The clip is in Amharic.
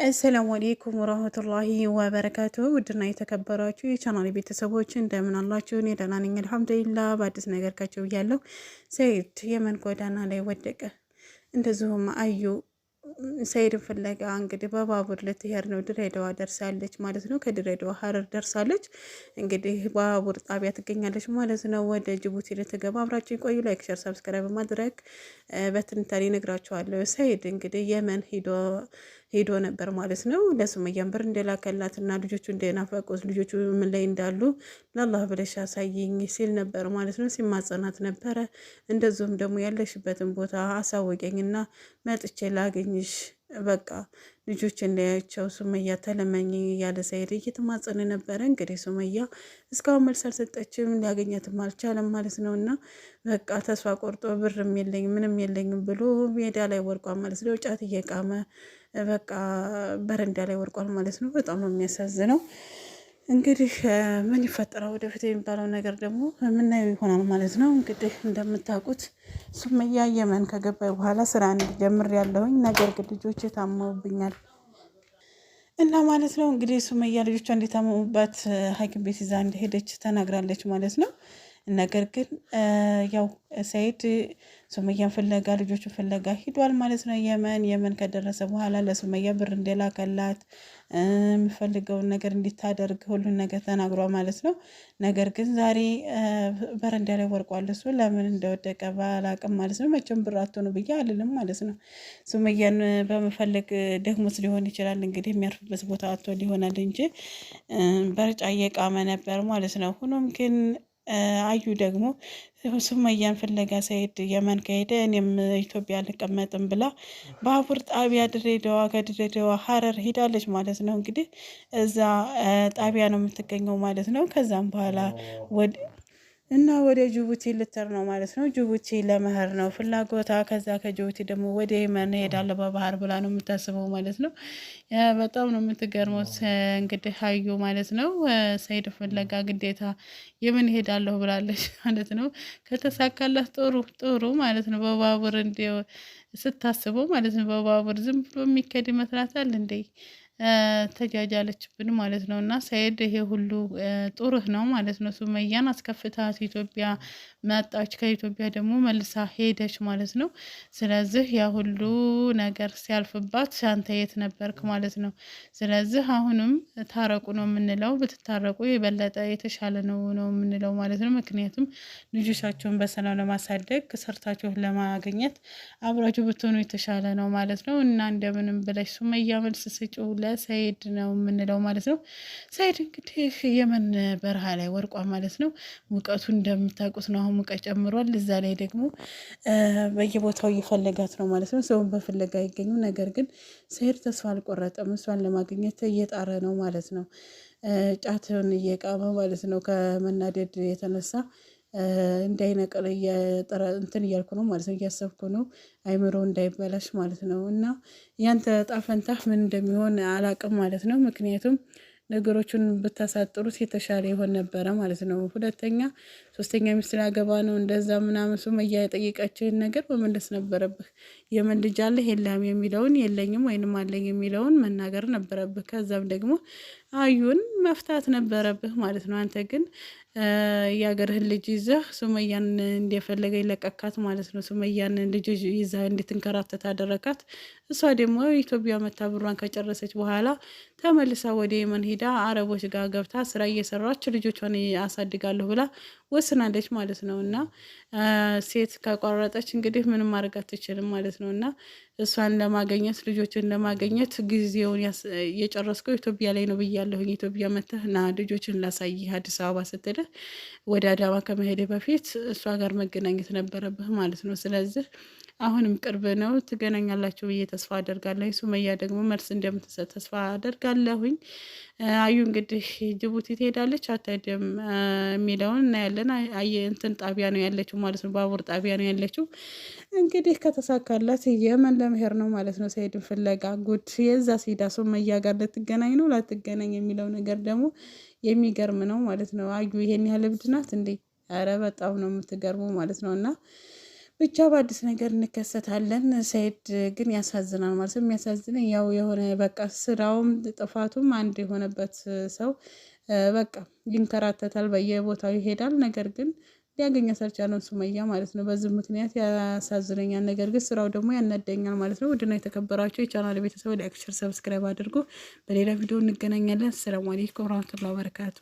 አሰላሙ አለይኩም ወራህመቱላሂ ወበረካቱ። ውድና የተከበራችሁ የቻናል ቤተሰቦች እንደምን አላችሁ? እኔ ደህና ነኝ አልሐምዱሊላህ። በአዲስ ነገር ካቸው ብያለሁ። ሰኢድ የመን ጎዳና ላይ ወደቀ። እንደዚሁም አዩ ሰኢድን ፍለጋ እንግዲህ በባቡር ልትሄድ ነው። ድሬዳዋ ደርሳለች ማለት ነው። ከድሬዳዋ ሀረር ደርሳለች። እንግዲህ ባቡር ጣቢያ ትገኛለች ማለት ነው። ወደ ጅቡቲ ልትገባ አብራችሁ ቆዩ። ላይክ፣ ሸር፣ ሰብስክራይብ በማድረግ በትንታኔ እነግራችኋለሁ። ሰኢድ እንግዲህ የመን ሄዶ ነበር ማለት ነው። ለሱመያም ብር እንደላከላትና ልጆቹ እንደናፈቁት ልጆቹ ምን ላይ እንዳሉ ለአላህ ብለሽ አሳይኝ ሲል ነበር ማለት ነው። ሲማጸናት ነበረ። እንደዚሁም ደግሞ ያለሽበትን ቦታ አሳወቀኝና መጥቼ ላገኝሽ በቃ ልጆች እንዳያቸው ሱመያ ተለመኝ ያለ ሰኢድ እየተማጸነ ነበረ። እንግዲህ ሱመያ እስካሁን መልስ አልሰጠችም፣ ሊያገኛትም አልቻለም ማለት ነው። እና በቃ ተስፋ ቆርጦ ብርም የለኝም ምንም የለኝም ብሎ ሜዳ ላይ ወርቋል ማለት ነው። ጫት እየቃመ በቃ በረንዳ ላይ ወርቋል ማለት ነው። በጣም ነው የሚያሳዝነው። እንግዲህ ምን ይፈጠራል ወደፊት የሚባለው ነገር ደግሞ የምናየው ይሆናል ማለት ነው። እንግዲህ እንደምታውቁት ሱመያ የመን ከገባይ በኋላ ስራ እንዲጀምር ያለሁኝ ነገር ግን ልጆች ታመውብኛል እና ማለት ነው። እንግዲህ ሱመያ ልጆቿ እንዲታመሙባት ሐኪም ቤት ይዛ እንደሄደች ተናግራለች ማለት ነው። ነገር ግን ያው ሰኢድ ሱመያን ፍለጋ ልጆቹ ፍለጋ ሂዷል ማለት ነው። የመን ከደረሰ በኋላ ለሱመያ ብር እንደላከላት የምፈልገውን ነገር እንዲታደርግ ሁሉን ነገር ተናግሯል ማለት ነው። ነገር ግን ዛሬ በረንዳ ላይ ወርቋል። እሱ ለምን እንደወደቀ ባላቅም ማለት ነው። መቼም ብር አትሆኑ ብዬ አልልም ማለት ነው። ሱመያን በመፈለግ ደግሞስ ሊሆን ይችላል እንግዲህ የሚያርፍበት ቦታ አቶ ሊሆናል እንጂ በርጫ እየቃመ ነበር ማለት ነው። ሆኖም ግን አዩ ደግሞ ሱመያን ፍለጋ ሰኢድ የመን ከሄደ እኔም ኢትዮጵያ አልቀመጥም ብላ ባቡር ጣቢያ ድሬዳዋ ከድሬዳዋ ሀረር ሄዳለች ማለት ነው። እንግዲህ እዛ ጣቢያ ነው የምትገኘው ማለት ነው። ከዛም በኋላ ወደ ጅቡቲ ልትር ነው ማለት ነው። ጅቡቲ ለመሄድ ነው ፍላጎታ። ከዛ ከጅቡቲ ደግሞ ወደ የመን ሄዳለ በባህር ብላ ነው የምታስበው ማለት ነው። በጣም ነው የምትገርመው እንግዲህ አዩ ማለት ነው። ሰኢድ ፍለጋ ግዴታ የመን ሄዳለሁ ብላለች ማለት ነው። ከተሳካላት ጥሩ ማለት ነው። በባቡር እንዲው ስታስበው ማለት ነው። በባቡር ዝም ብሎ የሚከድ ይመስላታል እንዴ? ተጃጃለችብን ማለት ነው። እና ሰኢድ ይሄ ሁሉ ጥሩህ ነው ማለት ነው። ሱመያን አስከፍታት ኢትዮጵያ መጣች፣ ከኢትዮጵያ ደግሞ መልሳ ሄደች ማለት ነው። ስለዚህ ያ ሁሉ ነገር ሲያልፍባት አንተ የት ነበርክ ማለት ነው። ስለዚህ አሁንም ታረቁ ነው የምንለው። ብትታረቁ የበለጠ የተሻለ ነው የምንለው ማለት ነው። ምክንያቱም ልጆቻቸውን በሰላም ለማሳደግ ሰርታችሁን ለማግኘት አብራችሁ ብትሆኑ የተሻለ ነው ማለት ነው። እና እንደምንም ብለሽ ሱመያ መልስ ስጪው ለሰኢድ ነው የምንለው ማለት ነው። ሰኢድ እንግዲህ የመን በረሃ ላይ ወርቋ ማለት ነው። ሙቀቱ እንደምታውቁት ነው። አሁን ሙቀት ጨምሯል። እዛ ላይ ደግሞ በየቦታው እየፈለጋት ነው ማለት ነው። ሰውን በፍለጋ አይገኙም። ነገር ግን ሰኢድ ተስፋ አልቆረጠም። እሷን ለማግኘት እየጣረ ነው ማለት ነው። ጫትን እየቃመ ማለት ነው። ከመናደድ የተነሳ እንዳይነቅል እንትን እያልኩ ነው ማለት ነው። እያሰብኩ ነው አይምሮ እንዳይበላሽ ማለት ነው። እና ያንተ ጣፈንታ ምን እንደሚሆን አላቅም ማለት ነው። ምክንያቱም ነገሮቹን ብታሳጥሩት የተሻለ ይሆን ነበረ ማለት ነው። ሁለተኛ ሶስተኛ ሚስት ላገባ ነው እንደዛ ምናምን ሱመያ የጠየቀችህን ነገር መመለስ ነበረብህ። የምን ልጅ አለህ የለህም የሚለውን የለኝም ወይንም አለኝ የሚለውን መናገር ነበረብህ። ከዛም ደግሞ አዩን መፍታት ነበረብህ ማለት ነው። አንተ ግን የሀገርህን ልጅ ይዘህ ሱመያን እንደፈለገ ይለቀካት ማለት ነው። ሱመያን ልጅ ይዘህ እንድትንከራተት አደረካት። እሷ ደግሞ ኢትዮጵያ መታ ብሯን ከጨረሰች በኋላ ተመልሳ ወደ የመን ሄዳ አረቦች ጋር ገብታ ስራ እየሰራች ልጆቿን አሳድጋለሁ ብላ ወስናለች ማለት ነው። እና ሴት ከቆረጠች እንግዲህ ምንም ማድረግ አትችልም ማለት ነው። እና እሷን ለማገኘት ልጆችን ለማገኘት ጊዜውን የጨረስከው ኢትዮጵያ ላይ ነው ብያለሁኝ። ኢትዮጵያ መተህ ና ልጆችን ላሳይህ አዲስ አበባ ስትልህ ወደ አዳማ ከመሄድ በፊት እሷ ጋር መገናኘት ነበረብህ ማለት ነው። ስለዚህ አሁንም ቅርብ ነው፣ ትገናኛላችሁ ብዬ ተስፋ አደርጋለሁ። ሱመያ ደግሞ መልስ እንደምትሰጥ ተስፋ አደርጋለሁኝ። አዩ እንግዲህ ጅቡቲ ትሄዳለች አትሄድም የሚለውን እናያለን። እንትን ጣቢያ ነው ያለችው ማለት ነው። ባቡር ጣቢያ ነው ያለችው። እንግዲህ ከተሳካላት የመን ለመሄድ ነው ማለት ነው። ሰኢድን ፍለጋ ጉድ የዛ ሲዳ ሱመያ ጋር ልትገናኝ ነው ላትገናኝ የሚለው ነገር ደግሞ የሚገርም ነው ማለት ነው። አዩ ይሄን ያህል እብድ ናት እንዴ? ኧረ በጣም ነው የምትገርመው ማለት ነው። እና ብቻ በአዲስ ነገር እንከሰታለን። ሰኢድ ግን ያሳዝናል ማለት ነው። የሚያሳዝነኝ ያው የሆነ በቃ ስራውም ጥፋቱም አንድ የሆነበት ሰው በቃ ይንከራተታል፣ በየቦታው ይሄዳል። ነገር ግን ሊያገኛት አልቻለም ሱመያ ማለት ነው። በዚህ ምክንያት ያሳዝነኛል። ነገር ግን ስራው ደግሞ ያናደኛል ማለት ነው። ውድና የተከበራቸው የቻናል ቤተሰብ ላይክ፣ ሸር፣ ሰብስክራይብ አድርጎ በሌላ ቪዲዮ እንገናኛለን። አሰላሙ አለይኩም ወራህመቱላሂ ወበረካቱ።